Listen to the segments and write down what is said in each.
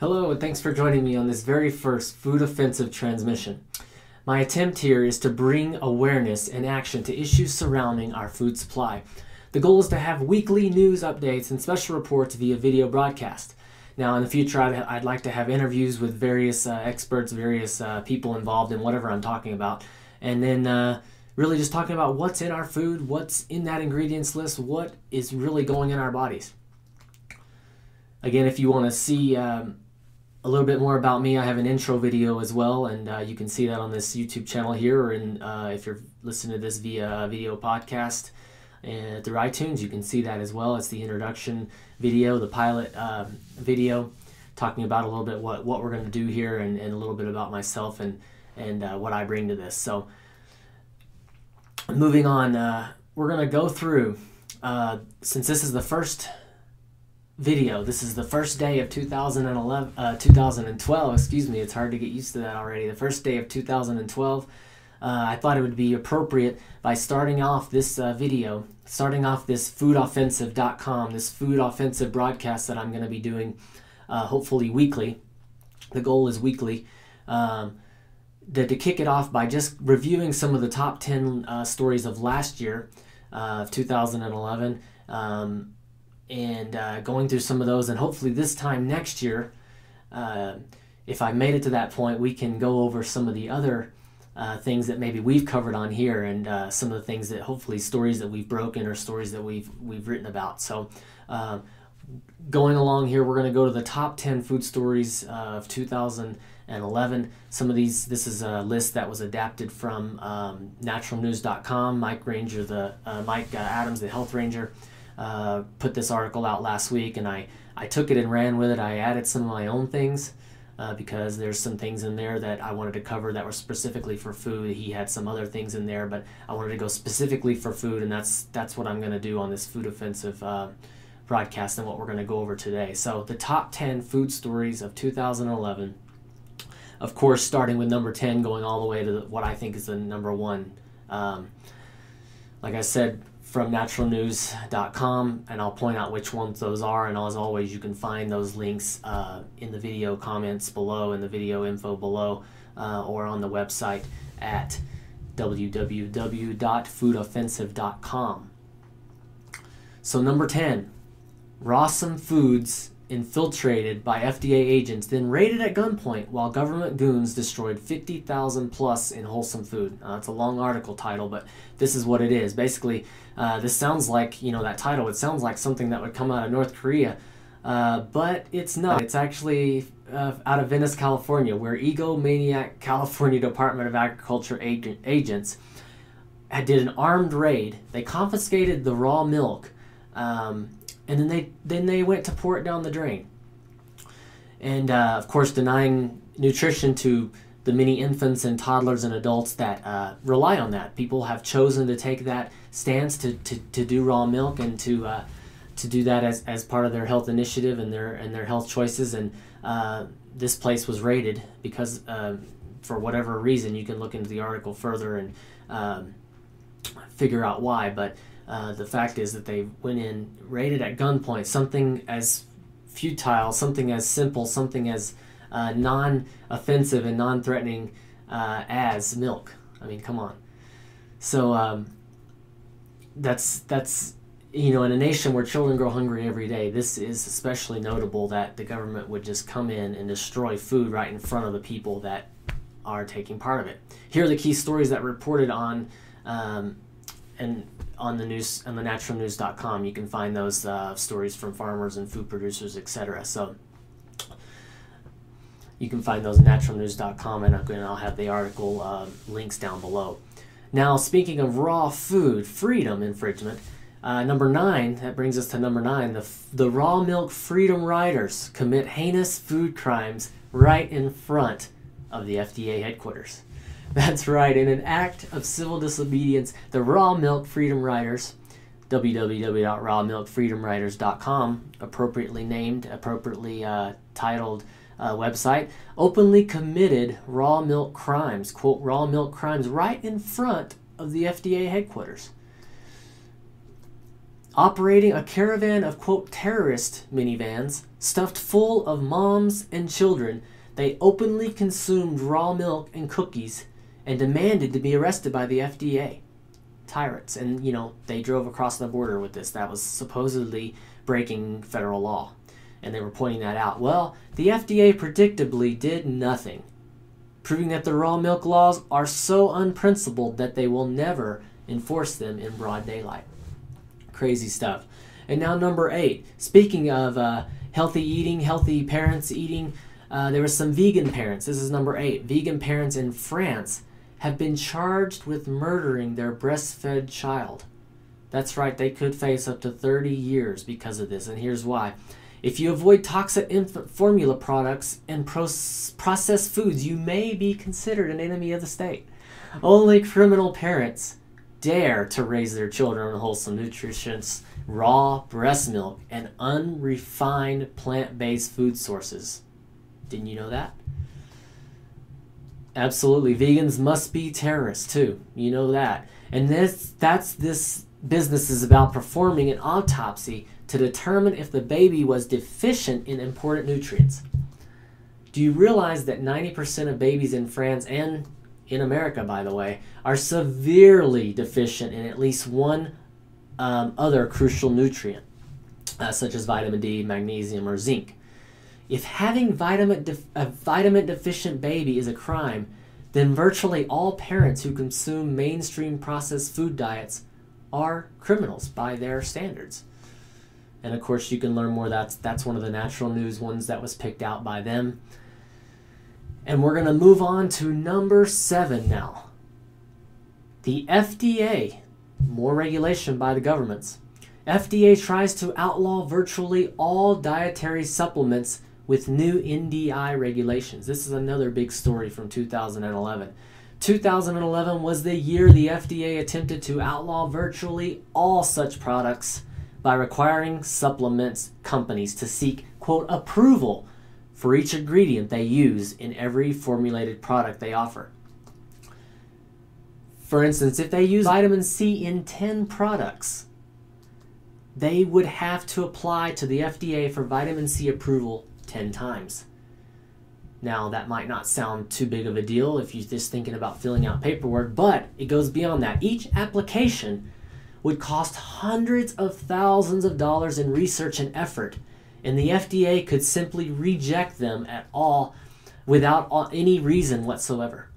Hello, and thanks for joining me on this very first Food Offensive transmission. My attempt here is to bring awareness and action to issues surrounding our food supply. The goal is to have weekly news updates and special reports via video broadcast. Now, in the future, I'd like to have interviews with various experts, various people involved in whatever I'm talking about, and then really just talking about what's in our food, what's in that ingredients list, what is really going in our bodies. Again, if you want to see a little bit more about me, I have an intro video as well, and you can see that on this YouTube channel here, or if you're listening to this via video podcast through iTunes, you can see that as well. It's the introduction video, the pilot video, talking about a little bit what we're going to do here, and a little bit about myself and what I bring to this. So moving on, we're going to go through, since this is the first video, this is the first day of 2012, excuse me, it's hard to get used to that already. The first day of 2012, I thought it would be appropriate by starting off this video, starting off this foodoffensive.com, this food offensive broadcast that I'm going to be doing hopefully weekly. The goal is weekly. To kick it off by just reviewing some of the top 10 stories of last year, of 2011, and going through some of those, and hopefully this time next year, if I made it to that point, we can go over some of the other things that maybe we've covered on here, and some of the things that hopefully stories that we've broken or stories that we've written about. So going along here, we're going to go to the top 10 food stories of 2011. Some of these, this is a list that was adapted from naturalnews.com. Mike Adams, the health ranger, put this article out last week, and I took it and ran with it. I added some of my own things because there's some things in there that I wanted to cover that were specifically for food. He had some other things in there, but I wanted to go specifically for food, and that's what I'm going to do on this Food Offensive broadcast and what we're going to go over today. So the top 10 food stories of 2011, of course, starting with number 10, going all the way to what I think is the number one. Like I said, from naturalnews.com, and I'll point out which ones those are, and as always, you can find those links in the video comments below, in the video info below, or on the website at www.foodoffensive.com. So number 10, Rawesome Foods infiltrated by FDA agents, then raided at gunpoint while government goons destroyed 50,000 plus in wholesome food. It's a long article title, but this is what it is. Basically, this sounds like, that title, it sounds like something that would come out of North Korea, but it's not. It's actually out of Venice, California, where egomaniac California Department of Agriculture agents did an armed raid. They confiscated the raw milk, and then they went to pour it down the drain. And of course, denying nutrition to the many infants and toddlers and adults that rely on that. People have chosen to take that stance to do raw milk, and to do that as part of their health initiative and their health choices. And this place was raided because for whatever reason, you can look into the article further and figure out why. But the fact is that they went in, raided at gunpoint, something as futile, something as simple, something as non-offensive and non-threatening as milk. I mean, come on. So that's in a nation where children grow hungry every day, this is especially notable that the government would just come in and destroy food right in front of the people that are taking part of it. Here are the key stories that were reported on and on the news, on the naturalnews.com. You can find those stories from farmers and food producers, etc. So you can find those at naturalnews.com, and I'll have the article links down below. Now, speaking of raw food freedom infringement, number 9, that brings us to number 9, the raw milk freedom riders commit heinous food crimes right in front of the FDA headquarters. That's right, in an act of civil disobedience, the Raw Milk Freedom Riders, www.rawmilkfreedomriders.com, appropriately named, appropriately titled website, openly committed raw milk crimes, quote, raw milk crimes, right in front of the FDA headquarters. Operating a caravan of, quote, terrorist minivans stuffed full of moms and children, they openly consumed raw milk and cookies and demanded to be arrested by the FDA. Tyrants. And, they drove across the border with this. That was supposedly breaking federal law. And they were pointing that out. Well, the FDA predictably did nothing, proving that the raw milk laws are so unprincipled that they will never enforce them in broad daylight. Crazy stuff. And now number 8. Speaking of healthy eating, healthy parents eating, there were some vegan parents. This is number 8. Vegan parents in France have been charged with murdering their breastfed child. That's right, they could face up to 30 years because of this, and here's why. If you avoid toxic infant formula products and processed foods, you may be considered an enemy of the state. Only criminal parents dare to raise their children on wholesome, nutritious, raw breast milk and unrefined plant-based food sources. Didn't you know that? Absolutely. Vegans must be terrorists too. You know that. And this business is about performing an autopsy to determine if the baby was deficient in important nutrients. Do you realize that 90% of babies in France and in America, by the way, are severely deficient in at least one other crucial nutrient, such as vitamin D, magnesium, or zinc? If having a vitamin deficient baby is a crime, then virtually all parents who consume mainstream processed food diets are criminals by their standards. And of course you can learn more. That's one of the Natural News ones that was picked out by them. And we're going to move on to number 7 now. The FDA, more regulation by the governments. FDA tries to outlaw virtually all dietary supplements with new NDI regulations. This is another big story from 2011. 2011 was the year the FDA attempted to outlaw virtually all such products by requiring supplements companies to seek, quote, approval for each ingredient they use in every formulated product they offer. For instance, if they use vitamin C in 10 products, they would have to apply to the FDA for vitamin C approval 10 times. Now, that might not sound too big of a deal if you're just thinking about filling out paperwork, but it goes beyond that. Each application would cost hundreds of thousands of dollars in research and effort, and the FDA could simply reject them at all without any reason whatsoever.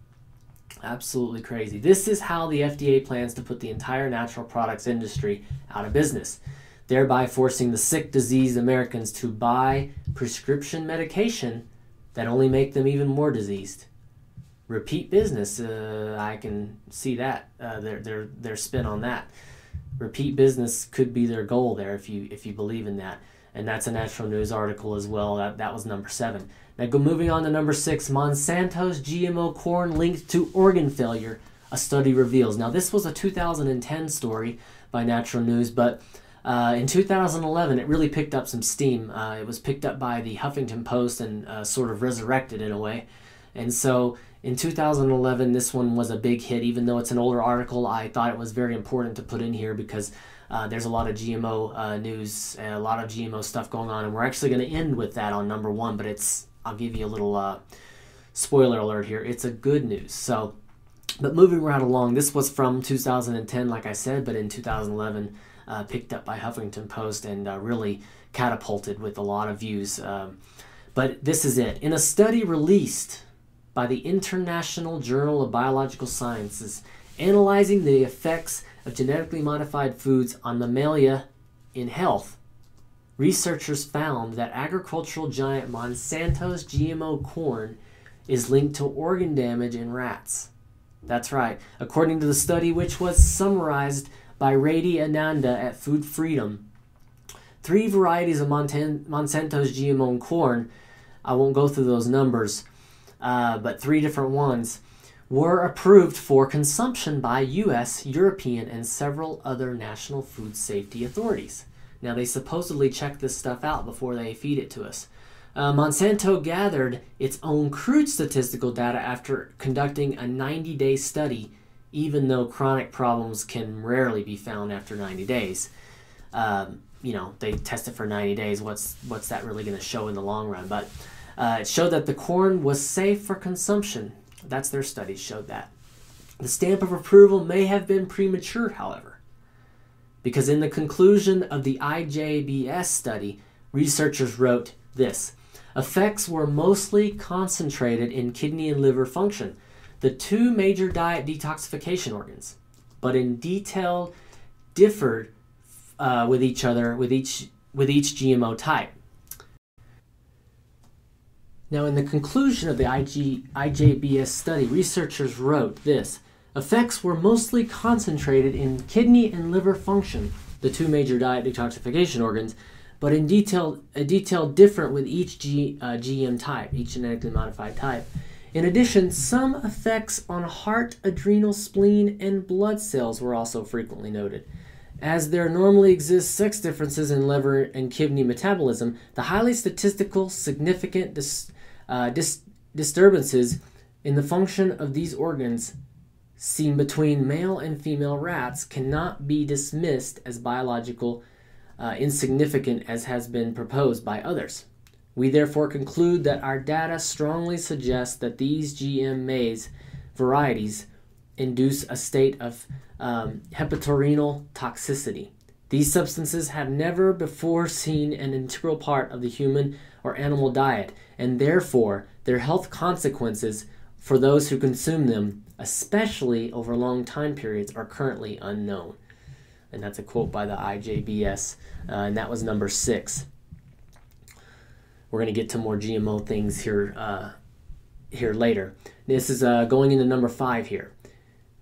Absolutely crazy. This is how the FDA plans to put the entire natural products industry out of business, thereby forcing the sick, diseased Americans to buy prescription medication that only make them even more diseased. Repeat business, I can see that, their spin on that. Repeat business could be their goal there if you believe in that. And that's a Natural News article as well. That was number 7. Now moving on to number 6, Monsanto's GMO corn linked to organ failure, a study reveals. Now this was a 2010 story by Natural News, but in 2011 it really picked up some steam. It was picked up by the Huffington Post and sort of resurrected in a way. And so in 2011 this one was a big hit. Even though it's an older article, I thought it was very important to put in here because there's a lot of GMO news and a lot of GMO stuff going on, and we're actually going to end with that on number 1, but I'll give you a little spoiler alert here. It's a good news. So, but moving right along, this was from 2010, like I said, but in 2011 picked up by Huffington Post and really catapulted with a lot of views. But this is it. In a study released by the International Journal of Biological Sciences, analyzing the effects of genetically modified foods on mammalia in health, researchers found that agricultural giant Monsanto's GMO corn is linked to organ damage in rats. That's right. According to the study, which was summarized by Radhi Ananda at Food Freedom, 3 varieties of Monsanto's GMO corn, I won't go through those numbers, but 3 different ones, were approved for consumption by U.S., European, and several other national food safety authorities. Now, they supposedly check this stuff out before they feed it to us. Monsanto gathered its own crude statistical data after conducting a 90-day study, even though chronic problems can rarely be found after 90 days. you know, they test it for 90 days. What's that really going to show in the long run? But it showed that the corn was safe for consumption. That's their studies showed that. The stamp of approval may have been premature, however, because in the conclusion of the IJBS study, researchers wrote this: effects were mostly concentrated in kidney and liver function, the two major diet detoxification organs, but in detail differed with each other with each GMO type. Now, in the conclusion of the IJBS study, researchers wrote this: effects were mostly concentrated in kidney and liver function, the two major diet detoxification organs, but in detail different with each GM type, each genetically modified type. In addition, some effects on heart, adrenal, spleen, and blood cells were also frequently noted. As there normally exist sex differences in liver and kidney metabolism, the highly statistical significant disturbances in the function of these organs seen between male and female rats cannot be dismissed as biological insignificant as has been proposed by others. We therefore conclude that our data strongly suggests that these GM maize varieties induce a state of hepatorenal toxicity. These substances have never before seen an integral part of the human or animal diet, and therefore their health consequences for those who consume them, especially over long time periods, are currently unknown. And that's a quote by the IJBS, and that was number 6. We're going to get to more GMO things here later. This is going into number 5 here.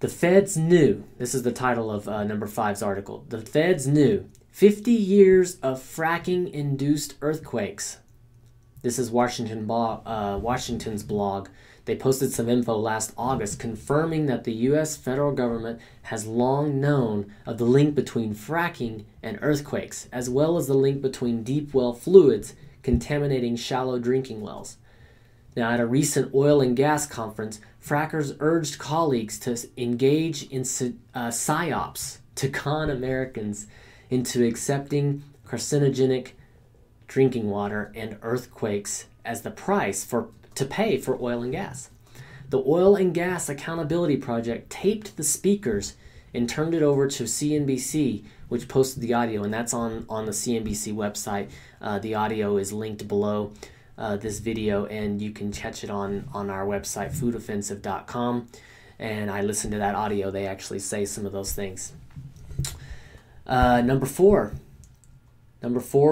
The feds knew, this is the title of number 5's article, the feds knew 50 years of fracking-induced earthquakes. This is Washington's blog. They posted some info last August confirming that the U.S. federal government has long known of the link between fracking and earthquakes, as well as the link between deep well fluids contaminating shallow drinking wells. Now, at a recent oil and gas conference, frackers urged colleagues to engage in psyops to con Americans into accepting carcinogenic drinking water and earthquakes as the price to pay for oil and gas. The Oil and Gas Accountability Project taped the speakers and turned it over to CNBC, which posted the audio, and that's on the CNBC website. The audio is linked below this video, and you can catch it on our website, foodoffensive.com. And I listened to that audio. They actually say some of those things. Number 4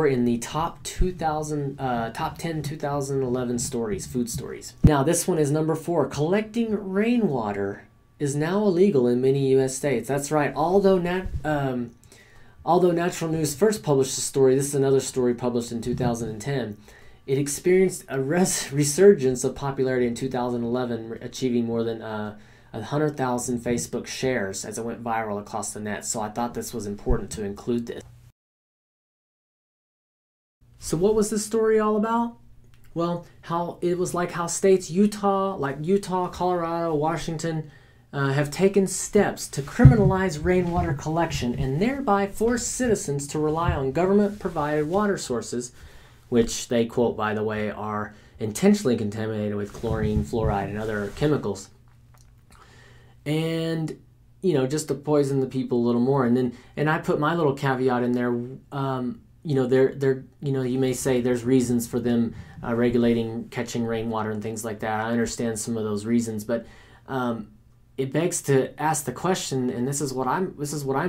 in the top 10 2011 stories, food stories. Now this one is number 4. Collecting rainwater is now illegal in many U.S. states. That's right. Although Natural News first published the story, this is another story published in 2010. It experienced a resurgence of popularity in 2011, achieving more than 100,000 Facebook shares as it went viral across the net. So I thought this was important to include this. So what was this story all about? Well, how states Utah, Colorado, Washington have taken steps to criminalize rainwater collection and thereby force citizens to rely on government-provided water sources, which they quote, by the way, are intentionally contaminated with chlorine, fluoride, and other chemicals. And, you know, just to poison the people a little more. And I put my little caveat in there. You know, you may say there's reasons for them regulating catching rainwater and things like that. I understand some of those reasons, but it begs to ask the question, and this is what I'm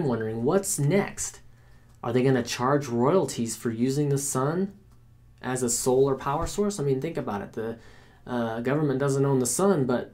wondering: what's next? Are they going to charge royalties for using the sun as a solar power source? I mean, think about it. The government doesn't own the sun, but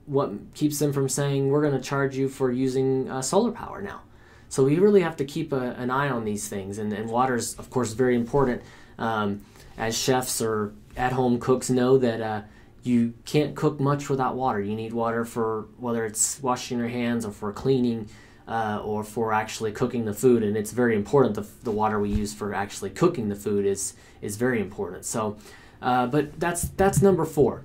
what keeps them from saying we're going to charge you for using solar power now? So we really have to keep an eye on these things, and water's, of course, very important. As chefs or at-home cooks know that you can't cook much without water. You need water for whether it's washing your hands or for cleaning or for actually cooking the food, and it's very important. The water we use for actually cooking the food is very important. So, but that's number 4.